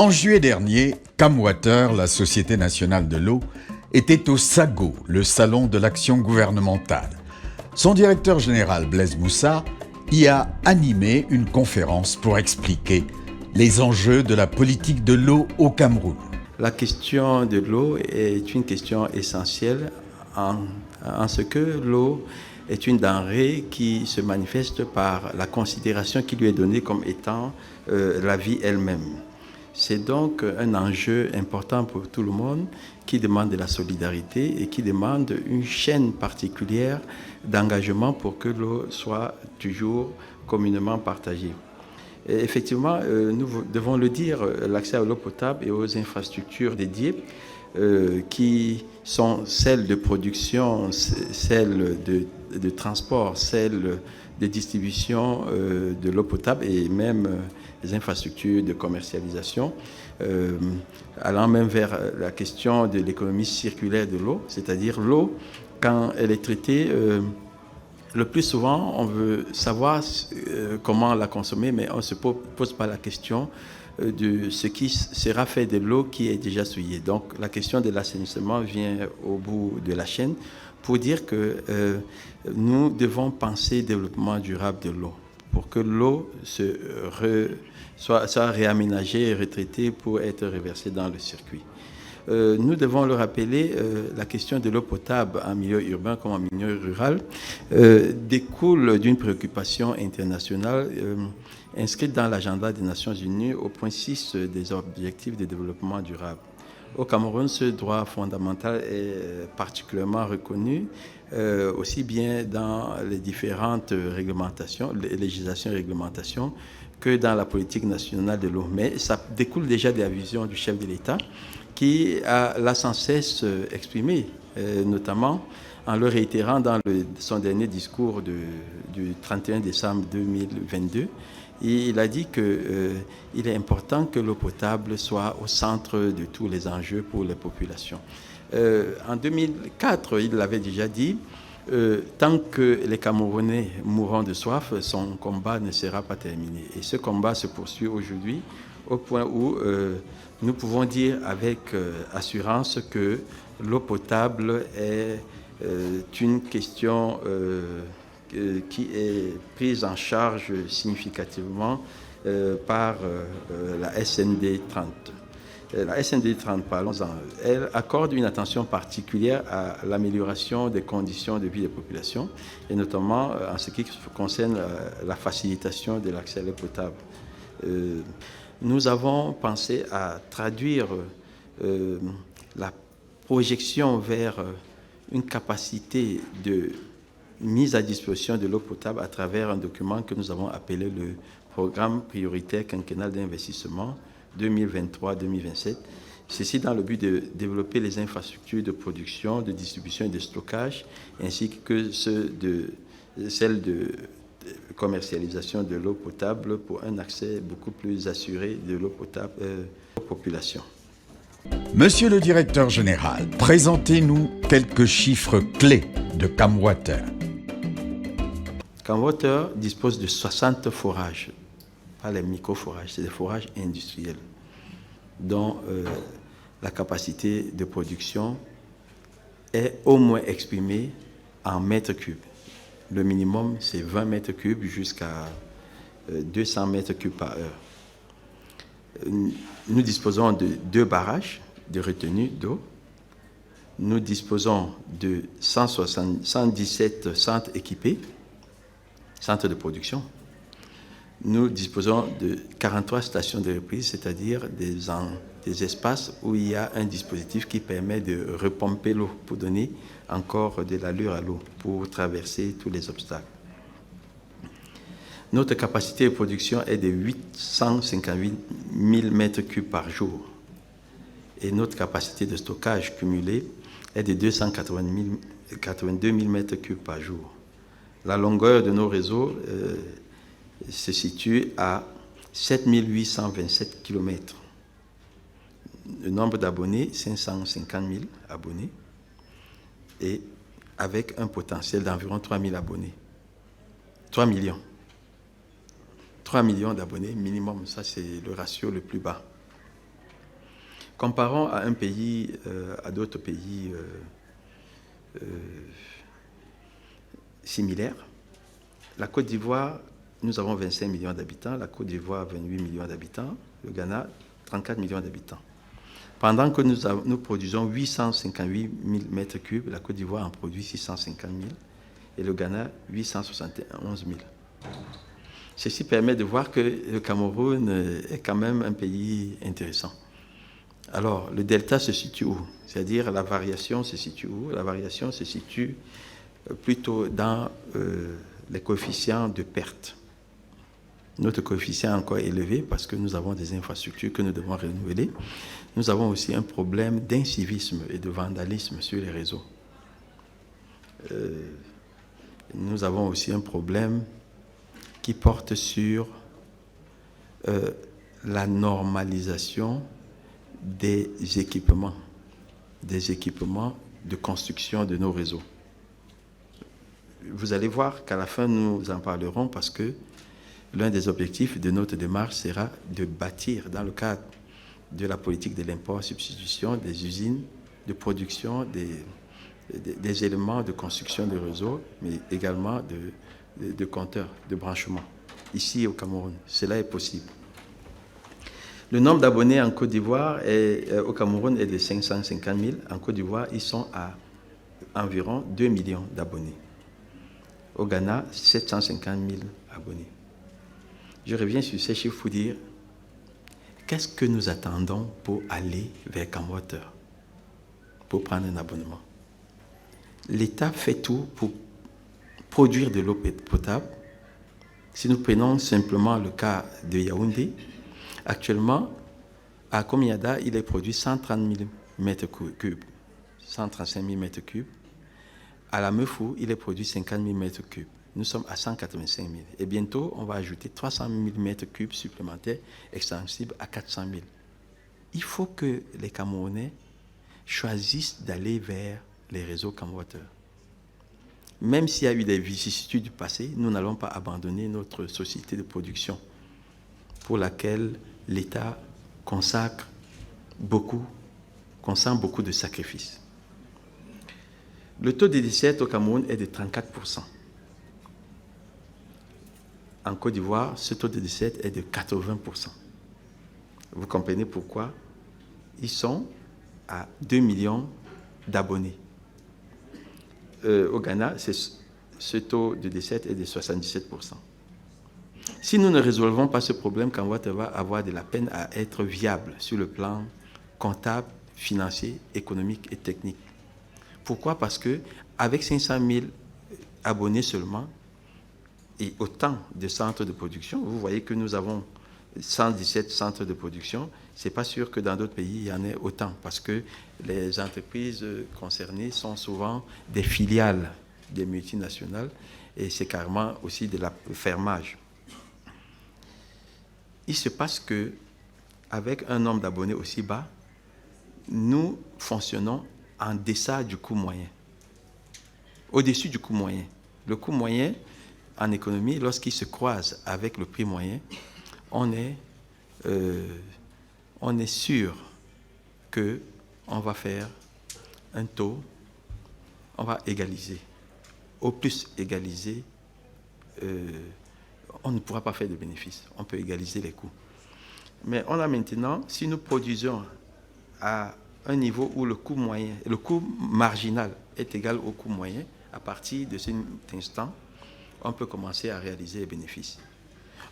En juillet dernier, Camwater, la Société nationale de l'eau, était au SAGO, le salon de l'action gouvernementale. Son directeur général, Blaise Moussa, y a animé une conférence pour expliquer les enjeux de la politique de l'eau au Cameroun. La question de l'eau est une question essentielle en ce que l'eau est une denrée qui se manifeste par la considération qui lui est donnée comme étant la vie elle-même. C'est donc un enjeu important pour tout le monde qui demande de la solidarité et qui demande une chaîne particulière d'engagement pour que l'eau soit toujours communément partagée. Et effectivement, nous devons le dire, l'accès à l'eau potable et aux infrastructures dédiées qui sont celles de production, celles de transport, celles de distribution de l'eau potable et même les infrastructures de commercialisation, allant même vers la question de l'économie circulaire de l'eau, c'est-à-dire l'eau, quand elle est traitée, le plus souvent, on veut savoir comment la consommer, mais on ne se pose pas la question de ce qui sera fait de l'eau qui est déjà souillée. Donc la question de l'assainissement vient au bout de la chaîne pour dire que nous devons penser développement durable de l'eau pour que l'eau soit réaménagée et retraitée pour être reversée dans le circuit. Nous devons le rappeler, la question de l'eau potable en milieu urbain comme en milieu rural découle d'une préoccupation internationale inscrite dans l'agenda des Nations Unies au point 6 des objectifs de développement durable. Au Cameroun, ce droit fondamental est particulièrement reconnu, aussi bien dans les différentes réglementations, les législations et réglementations, que dans la politique nationale de l'eau. Mais ça découle déjà de la vision du chef de l'État qui l'a sans cesse exprimé, notamment en le réitérant dans son dernier discours du 31 décembre 2022. Il a dit qu'il est important que l'eau potable soit au centre de tous les enjeux pour les populations. En 2004, il l'avait déjà dit, tant que les Camerounais mourront de soif, son combat ne sera pas terminé. Et ce combat se poursuit aujourd'hui au point où nous pouvons dire avec assurance que l'eau potable est une question qui est prise en charge significativement par la SND 30. La SND 30, parlons-en, elle accorde une attention particulière à l'amélioration des conditions de vie des populations, et notamment en ce qui concerne la facilitation de l'accès à l'eau potable. Nous avons pensé à traduire la projection vers une capacité de mise à disposition de l'eau potable à travers un document que nous avons appelé le Programme prioritaire quinquennal d'investissement 2023-2027. Ceci dans le but de développer les infrastructures de production, de distribution et de stockage, ainsi que celles de commercialisation de l'eau potable pour un accès beaucoup plus assuré de l'eau potable aux populations. Monsieur le directeur général, présentez-nous quelques chiffres clés de Camwater. Camwater dispose de 60 forages, pas les micro-forages, c'est des forages industriels, dont la capacité de production est au moins exprimée en mètres cubes. Le minimum, c'est 20 mètres cubes jusqu'à 200 mètres cubes par heure. Nous disposons de 2 barrages de retenue d'eau. Nous disposons de 117 centres équipés, centres de production. Nous disposons de 43 stations de reprise, c'est-à-dire des espaces où il y a un dispositif qui permet de repomper l'eau pour donner encore de l'allure à l'eau, pour traverser tous les obstacles. Notre capacité de production est de 858 000 mètres cubes par jour. Et notre capacité de stockage cumulée est de 282 000 mètres cubes par jour. La longueur de nos réseaux se situe à 7 827 km. Le nombre d'abonnés, 550 000 abonnés, et avec un potentiel d'environ 3 000 abonnés. 3 millions. 3 millions d'abonnés minimum, ça c'est le ratio le plus bas. Comparons à un pays, à d'autres pays similaires. La Côte d'Ivoire, nous avons 25 millions d'habitants, la Côte d'Ivoire 28 millions d'habitants, le Ghana 34 millions d'habitants. Pendant que nous produisons 858 000 mètres cubes, la Côte d'Ivoire en produit 650 000 et le Ghana 871 000. Ceci permet de voir que le Cameroun est quand même un pays intéressant. Alors, le delta se situe où? C'est-à-dire la variation se situe où? La variation se situe plutôt dans les coefficients de perte. Notre coefficient est encore élevé parce que nous avons des infrastructures que nous devons renouveler. Nous avons aussi un problème d'incivisme et de vandalisme sur les réseaux. Nous avons aussi un problème qui porte sur la normalisation des équipements de construction de nos réseaux. Vous allez voir qu'à la fin, nous en parlerons parce que l'un des objectifs de notre démarche sera de bâtir, dans le cadre de la politique de l'import-substitution, des usines de production, des éléments de construction de réseaux, mais également de compteurs, de branchements. Ici au Cameroun, cela est possible. Le nombre d'abonnés en Côte d'Ivoire au Cameroun est de 550 000. En Côte d'Ivoire, ils sont à environ 2 millions d'abonnés. Au Ghana, 750 000 abonnés. Je reviens sur ces chiffres pour dire qu'est-ce que nous attendons pour aller vers Camwater, pour prendre un abonnement. L'État fait tout pour produire de l'eau potable. Si nous prenons simplement le cas de Yaoundé, actuellement, à Komiada, il est produit 130 000 mètres cubes, 135 000 mètres cubes. À la Meufou, il est produit 50 000 mètres cubes. Nous sommes à 185 000. Et bientôt, on va ajouter 300 000 mètres cubes supplémentaires extensibles à 400 000. Il faut que les Camerounais choisissent d'aller vers les réseaux Camwater. Même s'il y a eu des vicissitudes du passé, nous n'allons pas abandonner notre société de production pour laquelle l'État consent beaucoup de sacrifices. Le taux de décès au Cameroun est de 34%. En Côte d'Ivoire, ce taux de décès est de 80%. Vous comprenez pourquoi ils sont à 2 millions d'abonnés. Au Ghana, ce taux de décès est de 77%. Si nous ne résolvons pas ce problème, Camwater va avoir de la peine à être viable sur le plan comptable, financier, économique et technique. Pourquoi? Parce qu'avec 500 000 abonnés seulement et autant de centres de production, vous voyez que nous avons 117 centres de production. Ce n'est pas sûr que dans d'autres pays, il y en ait autant parce que les entreprises concernées sont souvent des filiales des multinationales et c'est carrément aussi de la fermage. Il se passe qu'avec un nombre d'abonnés aussi bas, nous fonctionnons en deçà du coût moyen, au-dessus du coût moyen. Le coût moyen en économie, lorsqu'il se croise avec le prix moyen, on est sûr qu'on va faire un taux, on va égaliser. Au plus égaliser, on ne pourra pas faire de bénéfices, on peut égaliser les coûts. Mais on a maintenant, si nous produisons à un niveau où le coût moyen, le coût marginal est égal au coût moyen, à partir de cet instant, on peut commencer à réaliser les bénéfices.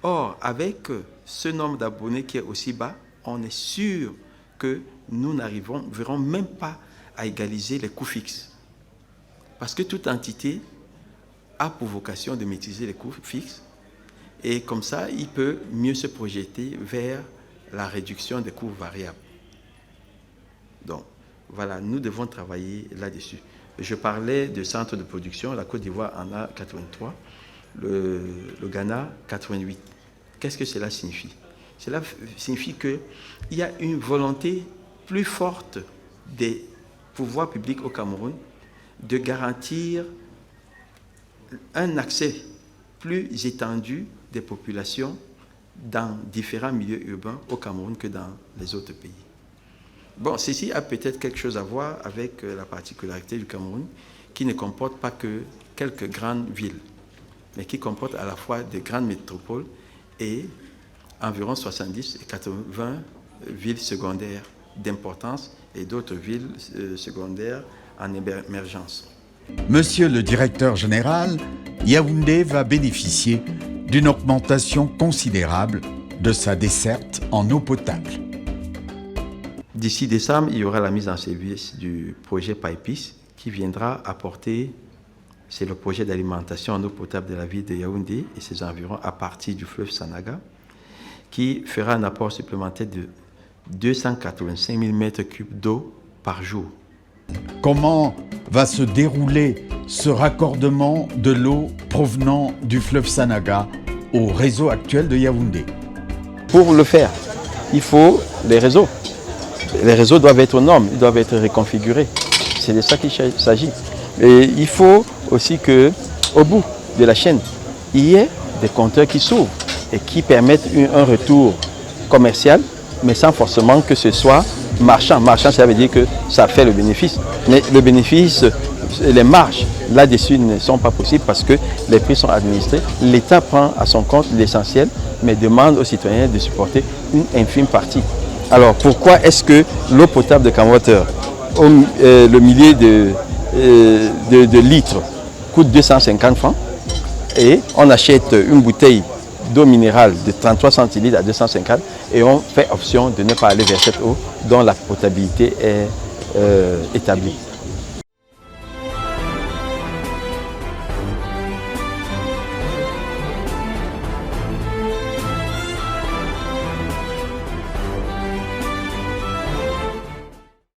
Or, avec ce nombre d'abonnés qui est aussi bas, on est sûr que nous n'arriverons même pas à égaliser les coûts fixes. Parce que toute entité a pour vocation de maîtriser les coûts fixes et comme ça, il peut mieux se projeter vers la réduction des coûts variables. Donc, voilà, nous devons travailler là-dessus. Je parlais de centres de production, la Côte d'Ivoire en a 83, le Ghana 88. Qu'est-ce que cela signifie? Cela signifie qu'il y a une volonté plus forte des pouvoirs publics au Cameroun de garantir un accès plus étendu des populations dans différents milieux urbains au Cameroun que dans les autres pays. Bon, ceci a peut-être quelque chose à voir avec la particularité du Cameroun, qui ne comporte pas que quelques grandes villes, mais qui comporte à la fois des grandes métropoles et environ 70 et 80 villes secondaires d'importance et d'autres villes secondaires en émergence. Monsieur le directeur général, Yaoundé va bénéficier d'une augmentation considérable de sa desserte en eau potable. D'ici décembre, il y aura la mise en service du projet PAEPIS qui viendra apporter, c'est le projet d'alimentation en eau potable de la ville de Yaoundé et ses environs à partir du fleuve Sanaga, qui fera un apport supplémentaire de 285 000 m3 d'eau par jour. Comment va se dérouler ce raccordement de l'eau provenant du fleuve Sanaga au réseau actuel de Yaoundé? Pour le faire, il faut les réseaux. Les réseaux doivent être aux normes, ils doivent être reconfigurés. C'est de ça qu'il s'agit. Et il faut aussi qu'au bout de la chaîne, il y ait des compteurs qui s'ouvrent et qui permettent un retour commercial, mais sans forcément que ce soit marchand. Marchand, ça veut dire que ça fait le bénéfice. Mais le bénéfice, les marges là-dessus ne sont pas possibles parce que les prix sont administrés. L'État prend à son compte l'essentiel, mais demande aux citoyens de supporter une infime partie. Alors pourquoi est-ce que l'eau potable de Camwater, le millier de litres, coûte 250 francs et on achète une bouteille d'eau minérale de 33 centilitres à 250 et on fait option de ne pas aller vers cette eau dont la potabilité est établie.